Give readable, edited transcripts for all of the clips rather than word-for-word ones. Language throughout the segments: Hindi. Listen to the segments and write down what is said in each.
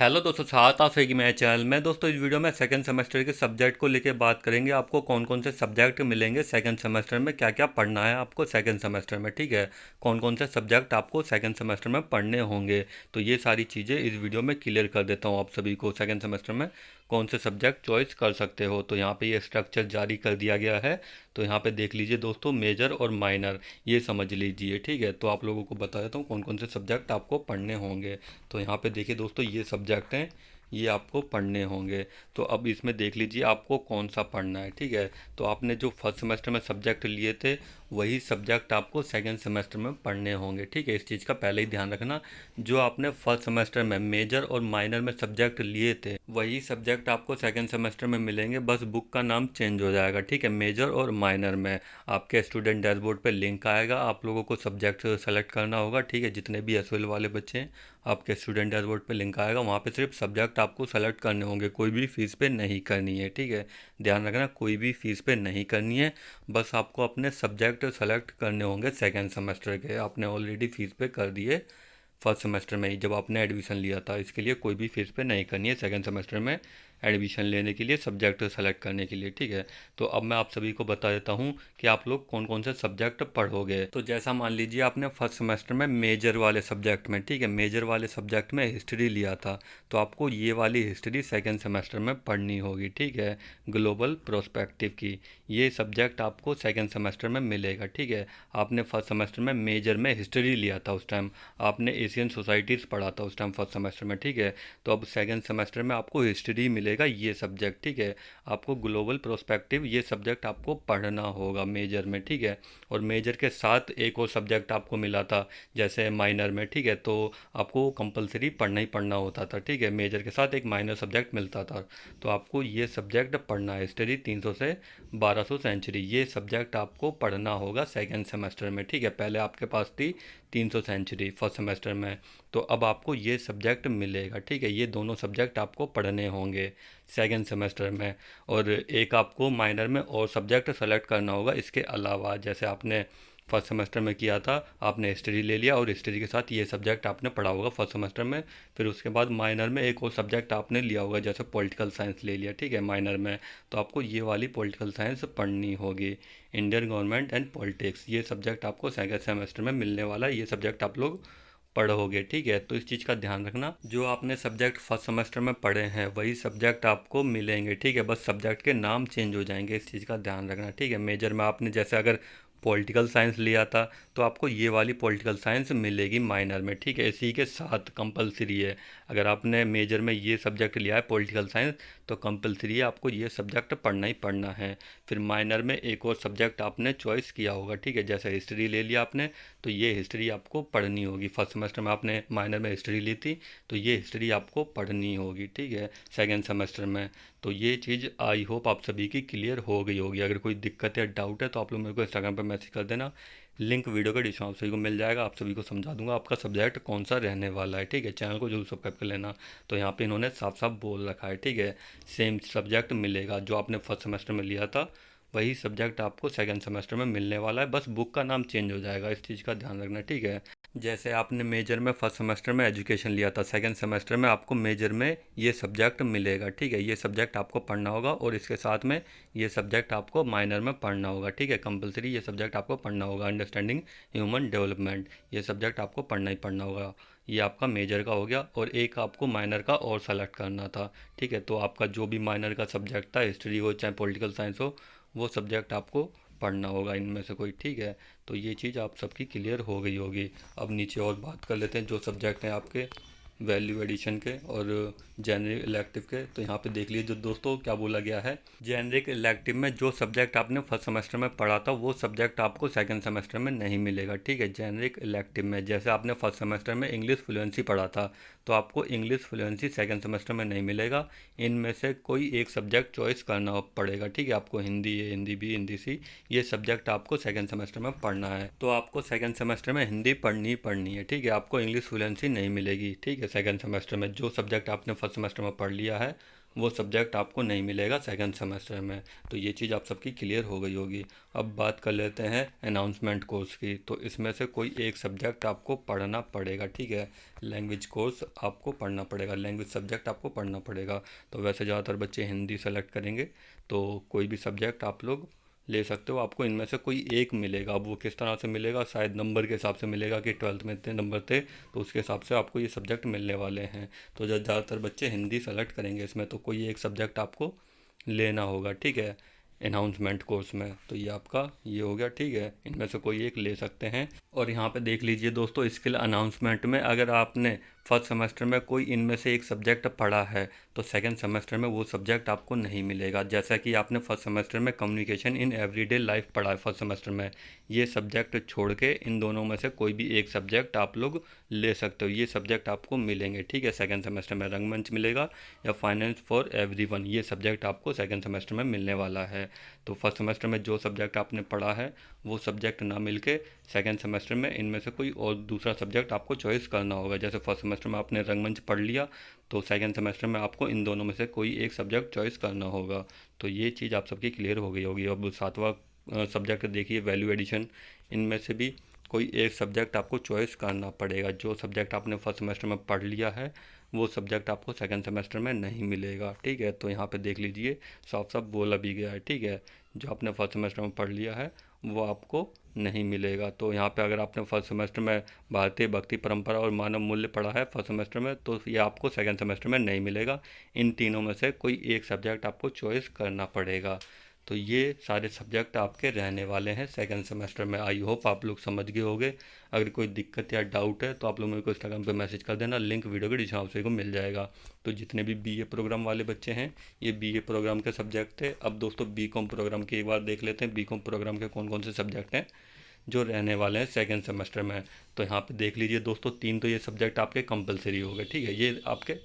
हेलो दोस्तों, स्वागत आप सभी की मेरे चैनल में। दोस्तों इस वीडियो में सेकंड सेमेस्टर के सब्जेक्ट को लेकर बात करेंगे। आपको कौन कौन से सब्जेक्ट मिलेंगे सेकंड सेमेस्टर में, क्या क्या पढ़ना है आपको सेकंड सेमेस्टर में, ठीक है। कौन कौन से सब्जेक्ट आपको सेकंड सेमेस्टर में पढ़ने होंगे, तो ये सारी चीज़ें इस वीडियो में क्लियर कर देता हूँ आप सभी को। सेकंड सेमेस्टर में कौन से सब्जेक्ट चॉइस कर सकते हो, तो यहाँ पे ये स्ट्रक्चर जारी कर दिया गया है। तो यहाँ पे देख लीजिए दोस्तों, मेजर और माइनर ये समझ लीजिए, ठीक है। तो आप लोगों को बता देता हूँ कौन कौन से सब्जेक्ट आपको पढ़ने होंगे। तो यहाँ पे देखिए दोस्तों, ये सब्जेक्ट हैं, ये आपको पढ़ने होंगे। तो अब इसमें देख लीजिए आपको कौन सा पढ़ना है, ठीक है। तो आपने जो फर्स्ट सेमेस्टर में सब्जेक्ट लिए थे वही सब्जेक्ट आपको सेकंड सेमेस्टर में पढ़ने होंगे, ठीक है। इस चीज़ का पहले ही ध्यान रखना, जो आपने फर्स्ट सेमेस्टर में मेजर और माइनर में सब्जेक्ट लिए थे वही सब्जेक्ट आपको सेकंड सेमेस्टर में मिलेंगे, बस बुक का नाम चेंज हो जाएगा, ठीक है। मेजर और माइनर में आपके स्टूडेंट डैशबोर्ड पे लिंक आएगा, आप लोगों को सब्जेक्ट सेलेक्ट करना होगा, ठीक है। जितने भी एसओएल वाले बच्चे हैं, आपके स्टूडेंट डैशबोर्ड पे लिंक आएगा, वहाँ पे सिर्फ सब्जेक्ट आपको सेलेक्ट करने होंगे, कोई भी फीस पे नहीं करनी है, ठीक है। ध्यान रखना, कोई भी फीस पे नहीं करनी है, बस आपको अपने सब्जेक्ट सेलेक्ट करने होंगे सेकेंड सेमेस्टर के। आपने ऑलरेडी फीस पे कर दिए फर्स्ट सेमेस्टर में ही जब आपने एडमिशन लिया था, इसके लिए कोई भी फीस पे नहीं करनी है सेकंड सेमेस्टर में एडमिशन लेने के लिए, सब्जेक्ट सेलेक्ट करने के लिए, ठीक है। तो अब मैं आप सभी को बता देता हूँ कि आप लोग कौन कौन से सब्जेक्ट पढ़ोगे। तो जैसा मान लीजिए आपने फर्स्ट सेमेस्टर में मेजर वाले सब्जेक्ट में, ठीक है, मेजर वाले सब्जेक्ट में हिस्ट्री लिया था, तो आपको ये वाली हिस्ट्री सेकेंड सेमेस्टर में पढ़नी होगी, ठीक है। ग्लोबल प्रोस्पेक्टिव की ये सब्जेक्ट आपको सेकेंड सेमेस्टर में मिलेगा, ठीक है। आपने फर्स्ट सेमेस्टर में मेजर में हिस्ट्री लिया था, उस टाइम आपने एशियन सोसाइटीज़ पढ़ा था उस टाइम फर्स्ट सेमेस्टर में, ठीक है। तो अब सेकंड सेमेस्टर में आपको हिस्ट्री मिलेगा ये सब्जेक्ट, ठीक है। आपको ग्लोबल प्रोस्पेक्टिव ये सब्जेक्ट आपको पढ़ना होगा मेजर में, ठीक है। और मेजर के साथ एक और सब्जेक्ट आपको मिला था जैसे माइनर में, ठीक है। तो आपको कंपलसरी पढ़ना ही पढ़ना होता था, ठीक है। मेजर के साथ एक माइनर सब्जेक्ट मिलता था, तो आपको ये सब्जेक्ट पढ़ना है। हिस्ट्री 300 से 1200 सेंचुरी ये सब्जेक्ट आपको पढ़ना होगा सेकेंड सेमेस्टर में, ठीक है। पहले आपके पास थी 300 सेंचुरी फर्स्ट सेमेस्टर में, तो अब आपको ये सब्जेक्ट मिलेगा, ठीक है। ये दोनों सब्जेक्ट आपको पढ़ने होंगे सेकेंड सेमेस्टर में। और एक आपको माइनर में और सब्जेक्ट सेलेक्ट करना होगा इसके अलावा, जैसे आपने फर्स्ट सेमेस्टर में किया था, आपने हिस्ट्री ले लिया और हिस्ट्री के साथ ये सब्जेक्ट आपने पढ़ा होगा फर्स्ट सेमेस्टर में। फिर उसके बाद माइनर में एक और सब्जेक्ट आपने लिया होगा, जैसे पॉलिटिकल साइंस ले लिया, ठीक है, माइनर में। तो आपको ये वाली पॉलिटिकल साइंस पढ़नी होगी। इंडियन गवर्नमेंट एंड पॉलिटिक्स ये सब्जेक्ट आपको सेकेंड सेमेस्टर में मिलने वाला है, ये सब्जेक्ट आप लोग पढ़ोगे, ठीक है। तो इस चीज़ का ध्यान रखना, जो आपने सब्जेक्ट फर्स्ट सेमेस्टर में पढ़े हैं वही सब्जेक्ट आपको मिलेंगे, ठीक है। बस सब्जेक्ट के नाम चेंज हो जाएंगे, इस चीज़ का ध्यान रखना, ठीक है। मेजर में आपने जैसे अगर पॉलिटिकल साइंस लिया था तो आपको ये वाली पॉलिटिकल साइंस मिलेगी माइनर में, ठीक है। इसी के साथ कंपलसरी है, अगर आपने मेजर में ये सब्जेक्ट लिया है पॉलिटिकल साइंस तो कंपलसरी है, आपको ये सब्जेक्ट पढ़ना ही पढ़ना है। फिर माइनर में एक और सब्जेक्ट आपने चॉइस किया होगा, ठीक है, जैसे हिस्ट्री ले लिया आपने तो ये हिस्ट्री आपको पढ़नी होगी। फर्स्ट सेमेस्टर में आपने माइनर में हिस्ट्री ली थी तो ये हिस्ट्री आपको पढ़नी होगी, ठीक है, सेकेंड सेमेस्टर में। तो ये चीज़ आई होप आप सभी की क्लियर हो गई होगी। अगर कोई दिक्कत या डाउट है तो आप लोग मेरे को इंस्टाग्राम पर मैसेज कर देना, लिंक वीडियो का डिस्क्रिप्शन आप सभी को मिल जाएगा, आप सभी को समझा दूंगा आपका सब्जेक्ट कौन सा रहने वाला है, ठीक है। चैनल को जरूर सब्सक्राइब कर लेना। तो यहाँ पे इन्होंने साफ साफ बोल रखा है, ठीक है, सेम सब्जेक्ट मिलेगा जो आपने फर्स्ट सेमेस्टर में लिया था वही सब्जेक्ट आपको सेकंड सेमेस्टर में मिलने वाला है, बस बुक का नाम चेंज हो जाएगा, इस चीज़ का ध्यान रखना, ठीक है। जैसे आपने मेजर में फर्स्ट सेमेस्टर में एजुकेशन लिया था, सेकंड सेमेस्टर में आपको मेजर में ये सब्जेक्ट मिलेगा, ठीक है। ये सब्जेक्ट आपको पढ़ना होगा और इसके साथ में ये सब्जेक्ट आपको माइनर में पढ़ना होगा, ठीक है। कंपलसरी ये सब्जेक्ट आपको पढ़ना होगा। अंडरस्टैंडिंग ह्यूमन डेवलपमेंट ये सब्जेक्ट आपको पढ़ना ही पढ़ना होगा। ये आपका मेजर का हो गया और एक आपको माइनर का और सेलेक्ट करना था, ठीक है। तो आपका जो भी माइनर का सब्जेक्ट था, हिस्ट्री हो चाहे पॉलिटिकल साइंस हो, वो सब्जेक्ट आपको पढ़ना होगा इनमें से कोई, ठीक है। तो ये चीज़ आप सबकी क्लियर हो गई होगी। अब नीचे और बात कर लेते हैं जो सब्जेक्ट हैं आपके वैल्यू एडिशन के और जेनरिक इलेक्टिव के। तो यहाँ पे देख लीजिए जो दोस्तों क्या बोला गया है, जेनरिक इलेक्टिव में जो सब्जेक्ट आपने फर्स्ट सेमेस्टर में पढ़ा था वो सब्जेक्ट आपको सेकंड सेमेस्टर में नहीं मिलेगा, ठीक है। जेनरिक इलेक्टिव में जैसे आपने फर्स्ट सेमेस्टर में इंग्लिश फ्लुएंसी पढ़ा था तो आपको इंग्लिश फ्लुएंसी सेकंड सेमेस्टर में नहीं मिलेगा। इनमें से कोई एक सब्जेक्ट चॉइस करना पड़ेगा, ठीक है। आपको हिंदी है, हिंदी बी, हिंदी सी, ये सब्जेक्ट आपको सेकंड सेमेस्टर में पढ़ना है। तो आपको सेकंड सेमेस्टर में हिंदी पढ़नी पढ़नी है, ठीक है। आपको इंग्लिश फ्लुएंसी नहीं मिलेगी, ठीक है। सेकंड सेमेस्टर में जो सब्जेक्ट आपने फर्स्ट सेमेस्टर में पढ़ लिया है वो सब्जेक्ट आपको नहीं मिलेगा सेकंड सेमेस्टर में। तो ये चीज़ आप सबकी क्लियर हो गई होगी। अब बात कर लेते हैं अनाउंसमेंट कोर्स की। तो इसमें से कोई एक सब्जेक्ट आपको पढ़ना पड़ेगा, ठीक है। लैंग्वेज कोर्स आपको पढ़ना पड़ेगा, लैंग्वेज सब्जेक्ट आपको पढ़ना पड़ेगा। तो वैसे ज़्यादातर बच्चे हिंदी सेलेक्ट करेंगे, तो कोई भी सब्जेक्ट आप लोग ले सकते हो। आपको इनमें से कोई एक मिलेगा। अब वो किस तरह से मिलेगा, शायद नंबर के हिसाब से मिलेगा कि ट्वेल्थ में इतने नंबर थे, तो उसके हिसाब से आपको ये सब्जेक्ट मिलने वाले हैं। तो ज़्यादातर बच्चे हिंदी सेलेक्ट करेंगे इसमें, तो कोई एक सब्जेक्ट आपको लेना होगा, ठीक है, अनाउंसमेंट कोर्स में। तो ये आपका ये हो गया, ठीक है, इनमें से कोई एक ले सकते हैं। और यहाँ पे देख लीजिए दोस्तों, स्किल अनाउंसमेंट में अगर आपने फर्स्ट सेमेस्टर में कोई इनमें से एक सब्जेक्ट पढ़ा है, तो सेकंड सेमेस्टर में वो सब्जेक्ट आपको नहीं मिलेगा। जैसा कि आपने फर्स्ट सेमेस्टर में कम्युनिकेशन इन एवरीडे लाइफ पढ़ा है फर्स्ट सेमेस्टर में, ये सब्जेक्ट छोड़ के इन दोनों में से कोई भी एक सब्जेक्ट आप लोग ले सकते हो। ये सब्जेक्ट आपको मिलेंगे, ठीक है, सेकंड सेमेस्टर में। रंगमंच मिलेगा या फाइनेंस फॉर एवरीवन, ये सब्जेक्ट आपको सेकंड सेमेस्टर में मिलने वाला है। तो फर्स्ट सेमेस्टर में जो सब्जेक्ट आपने पढ़ा है वो सब्जेक्ट ना मिलके सेकंड सेमेस्टर में इनमें से कोई और दूसरा सब्जेक्ट आपको चॉइस करना होगा। जैसे फर्स्ट सेमेस्टर में आपने रंगमंच पढ़ लिया, तो सेकंड सेमेस्टर में आपको इन दोनों में से कोई एक सब्जेक्ट चॉइस करना होगा। तो ये चीज़ आप सबकी क्लियर हो गई होगी। अब सातवां सब्जेक्ट देखिए, वैल्यू एडिशन। इनमें से भी कोई एक सब्जेक्ट आपको चॉइस करना पड़ेगा। जो सब्जेक्ट आपने फर्स्ट सेमेस्टर में पढ़ लिया है वो सब्जेक्ट आपको सेकंड सेमेस्टर में नहीं मिलेगा, ठीक है। तो यहाँ पे देख लीजिए, साफ साफ बोला भी गया है, ठीक है। जो आपने फर्स्ट सेमेस्टर में पढ़ लिया है वो आपको नहीं मिलेगा। तो यहाँ पे अगर आपने फर्स्ट सेमेस्टर में भारतीय भक्ति परंपरा और मानव मूल्य पढ़ा है फर्स्ट सेमेस्टर में, तो ये आपको सेकंड सेमेस्टर में नहीं मिलेगा। इन तीनों में से कोई एक सब्जेक्ट आपको चॉइस करना पड़ेगा। तो ये सारे सब्जेक्ट आपके रहने वाले हैं सेकंड सेमेस्टर में। आई होप आप लोग समझ गए होंगे। अगर कोई दिक्कत या डाउट है तो आप लोग मेरे को इंस्टाग्राम पे मैसेज कर देना, लिंक वीडियो के डिस्क्रिप्शन को मिल जाएगा। तो जितने भी बीए प्रोग्राम वाले बच्चे हैं, ये बीए प्रोग्राम के सब्जेक्ट थे। अब दोस्तों बीकॉम प्रोग्राम की एक बार देख लेते हैं, बीकॉम प्रोग्राम के कौन कौन से सब्जेक्ट हैं जो रहने वाले हैं सेकेंड सेमेस्टर में। तो यहाँ पे देख लीजिए दोस्तों, तीन तो ये सब्जेक्ट आपके कंपलसरी हो गए, ठीक है, ये आपके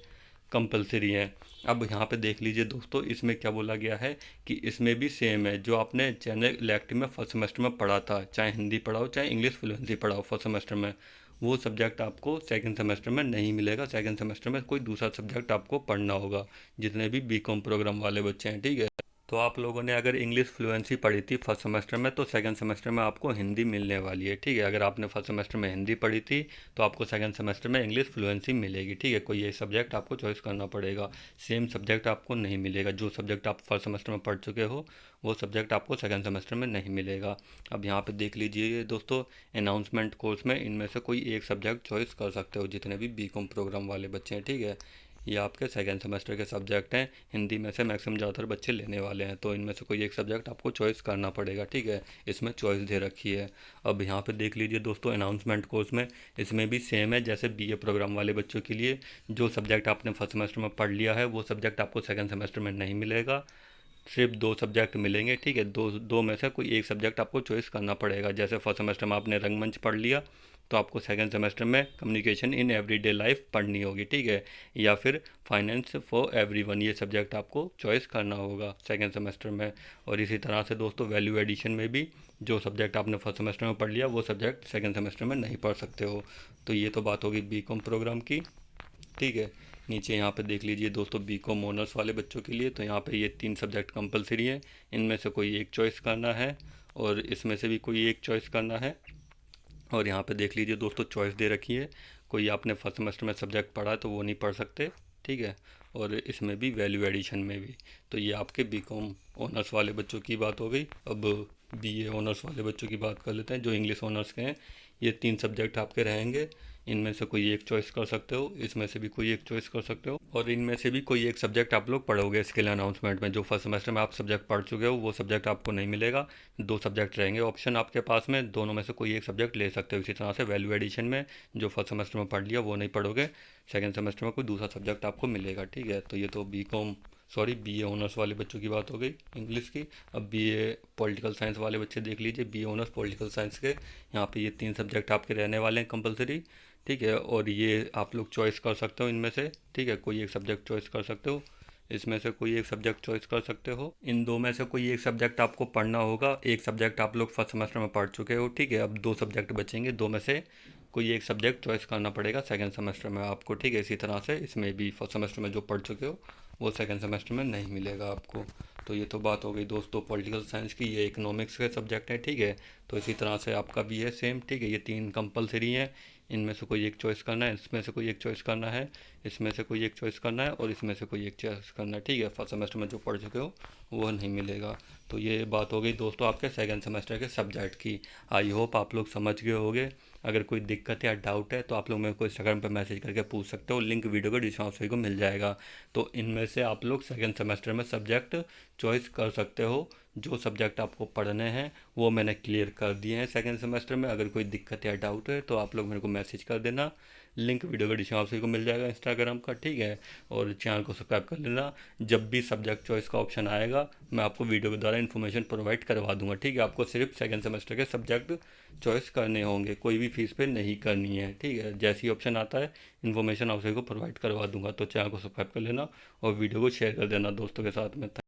कंपलसरी है। अब यहाँ पे देख लीजिए दोस्तों, इसमें क्या बोला गया है कि इसमें भी सेम है। जो आपने जनरल इलेक्टिव में फर्स्ट सेमेस्टर में पढ़ा था, चाहे हिंदी पढ़ा हो चाहे इंग्लिश फ्लुएंसी पढ़ा हो फर्स्ट सेमेस्टर में, वो सब्जेक्ट आपको सेकंड सेमेस्टर में नहीं मिलेगा। सेकंड सेमेस्टर में कोई दूसरा सब्जेक्ट आपको पढ़ना होगा, जितने भी बीकॉम प्रोग्राम वाले बच्चे हैं, ठीक है। तो आप लोगों ने अगर इंग्लिश फ्लुएंसी पढ़ी थी फर्स्ट सेमेस्टर में, तो सेकंड सेमेस्टर में आपको हिंदी मिलने वाली है, ठीक है। अगर आपने फर्स्ट सेमेस्टर में हिंदी पढ़ी थी तो आपको सेकंड सेमेस्टर में इंग्लिश फ्लुएंसी मिलेगी, ठीक है। कोई ये सब्जेक्ट आपको चॉइस करना पड़ेगा। सेम सब्जेक्ट आपको नहीं मिलेगा। जो सब्जेक्ट आप फर्स्ट सेमेस्टर में पढ़ चुके हो वो सब्जेक्ट आपको सेकंड सेमेस्टर में नहीं मिलेगा। अब यहाँ पे देख लीजिए दोस्तों, अनाउंसमेंट कोर्स में इनमें से कोई एक सब्जेक्ट चॉइस कर सकते हो, जितने भी बीकॉम प्रोग्राम वाले बच्चे हैं, ठीक है। ये आपके सेकंड सेमेस्टर के सब्जेक्ट हैं। हिंदी में से मैक्सिमम ज़्यादातर बच्चे लेने वाले हैं, तो इनमें से कोई एक सब्जेक्ट आपको चॉइस करना पड़ेगा, ठीक है। इसमें चॉइस दे रखी है। अब यहाँ पे देख लीजिए दोस्तों, अनाउंसमेंट कोर्स में इसमें भी सेम है जैसे बीए प्रोग्राम वाले बच्चों के लिए। जो सब्जेक्ट आपने फर्स्ट सेमेस्टर में पढ़ लिया है वो सब्जेक्ट आपको सेकंड सेमेस्टर में नहीं मिलेगा। सिर्फ दो सब्जेक्ट मिलेंगे, ठीक है। दो दो में से कोई एक सब्जेक्ट आपको चॉइस करना पड़ेगा। जैसे फर्स्ट सेमेस्टर में आपने रंगमंच पढ़ लिया, तो आपको सेकंड सेमेस्टर में कम्युनिकेशन इन एवरीडे लाइफ पढ़नी होगी, ठीक है। या फिर फाइनेंस फॉर एवरीवन, ये सब्जेक्ट आपको चॉइस करना होगा सेकंड सेमेस्टर में। और इसी तरह से दोस्तों, वैल्यू एडिशन में भी जो सब्जेक्ट आपने फर्स्ट सेमेस्टर में पढ़ लिया वो सब्जेक्ट सेकंड सेमेस्टर में नहीं पढ़ सकते हो। तो ये तो बात होगी बीकॉम प्रोग्राम की, ठीक है। नीचे यहाँ पे देख लीजिए दोस्तों, बीकॉम ऑनर्स वाले बच्चों के लिए, तो यहाँ पे ये तीन सब्जेक्ट कंपलसरी है। इनमें से कोई एक चॉइस करना है और इसमें से भी कोई एक चॉइस करना है। और यहाँ पे देख लीजिए दोस्तों, चॉइस दे रखी है। कोई आपने फर्स्ट सेमेस्टर में सब्जेक्ट पढ़ा है तो वो नहीं पढ़ सकते, ठीक है। और इसमें भी वैल्यू एडिशन में भी। तो ये आपके बीकॉम ऑनर्स वाले बच्चों की बात हो गई। अब बीए ऑनर्स वाले बच्चों की बात कर लेते हैं, जो इंग्लिश ऑनर्स के हैं। ये तीन सब्जेक्ट आपके रहेंगे। इनमें से कोई एक चॉइस कर सकते हो, इसमें से भी कोई एक चॉइस कर सकते हो, और इनमें से भी कोई एक सब्जेक्ट आप लोग पढ़ोगे स्किल अनाउंसमेंट में। जो फर्स्ट सेमेस्टर में आप सब्जेक्ट पढ़ चुके हो वो सब्जेक्ट आपको नहीं मिलेगा। दो सब्जेक्ट रहेंगे ऑप्शन आपके पास में, दोनों में से कोई एक सब्जेक्ट ले सकते हो। इसी तरह से वैल्यू एडिशन में जो फर्स्ट सेमेस्टर में पढ़ लिया वो नहीं पढ़ोगे, सेकेंड सेमेस्टर में कोई दूसरा सब्जेक्ट आपको मिलेगा, ठीक है। तो ये तो बीए ऑनर्स वाले बच्चों की बात हो गई इंग्लिश की। अब बीए पॉलिटिकल साइंस वाले बच्चे देख लीजिए, बीए ऑनर्स पॉलिटिकल साइंस के। यहाँ पे ये तीन सब्जेक्ट आपके रहने वाले हैं कंपलसरी, ठीक है। और ये आप लोग चॉइस कर सकते हो इनमें से, ठीक है। कोई एक सब्जेक्ट चॉइस कर सकते हो, इसमें से कोई एक सब्जेक्ट चॉइस कर सकते हो। इन दो में से कोई एक सब्जेक्ट आपको पढ़ना होगा। एक सब्जेक्ट आप लोग फर्स्ट सेमेस्टर में पढ़ चुके हो, ठीक है। अब दो सब्जेक्ट बचेंगे, दो में से कोई एक सब्जेक्ट चॉइस करना पड़ेगा सेकेंड सेमेस्टर में आपको, ठीक है। इसी तरह से इसमें भी फर्स्ट सेमेस्टर में जो पढ़ चुके हो वो सेकेंड सेमेस्टर में नहीं मिलेगा आपको। तो ये तो बात हो गई दोस्तों पॉलिटिकल साइंस की, ये इकोनॉमिक्स के सब्जेक्ट है, ठीक है। तो इसी तरह से आपका भी है सेम, ठीक है। ये 3 कंपलसरी हैं, इनमें से कोई एक चॉइस करना है, इसमें से कोई एक चॉइस करना है, इसमें से कोई एक चॉइस करना है और इसमें से कोई एक चॉइस करना है, ठीक है। फर्स्ट सेमेस्टर में जो पढ़ चुके हो वो नहीं मिलेगा। तो ये बात हो गई दोस्तों आपके सेकंड सेमेस्टर के सब्जेक्ट की। आई होप आप लोग समझ गए होंगे। अगर कोई दिक्कत या डाउट है तो आप लोग मेरे को इंस्टाग्राम पर मैसेज करके पूछ सकते हो, लिंक वीडियो के डिस्क्रिप्शन को मिल जाएगा। तो इनमें से आप लोग सेकंड सेमेस्टर में सब्जेक्ट चॉइस कर सकते हो। जो सब्जेक्ट आपको पढ़ने हैं वो मैंने क्लियर कर दिए हैं सेकंड सेमेस्टर में। अगर कोई दिक्कत या डाउट है तो आप लोग मेरे को मैसेज कर देना, लिंक वीडियो के डिस्क्रिप्शन को मिल जाएगा इंस्टाग्राम का, ठीक है। और चैनल को सब्सक्राइब कर लेना। जब भी सब्जेक्ट चॉइस का ऑप्शन आएगा मैं आपको वीडियो के द्वारा इन्फॉर्मेशन प्रोवाइड करवा दूंगा, ठीक है। आपको सिर्फ सेकंड सेमेस्टर के सब्जेक्ट चॉइस करने होंगे, कोई भी फीस पे नहीं करनी है, ठीक है। जैसे ही ऑप्शन आता है इन्फॉर्मेशन आप सभी को प्रोवाइड करवा दूंगा। तो चैनल को सब्सक्राइब कर लेना और वीडियो को शेयर कर देना दोस्तों के साथ में।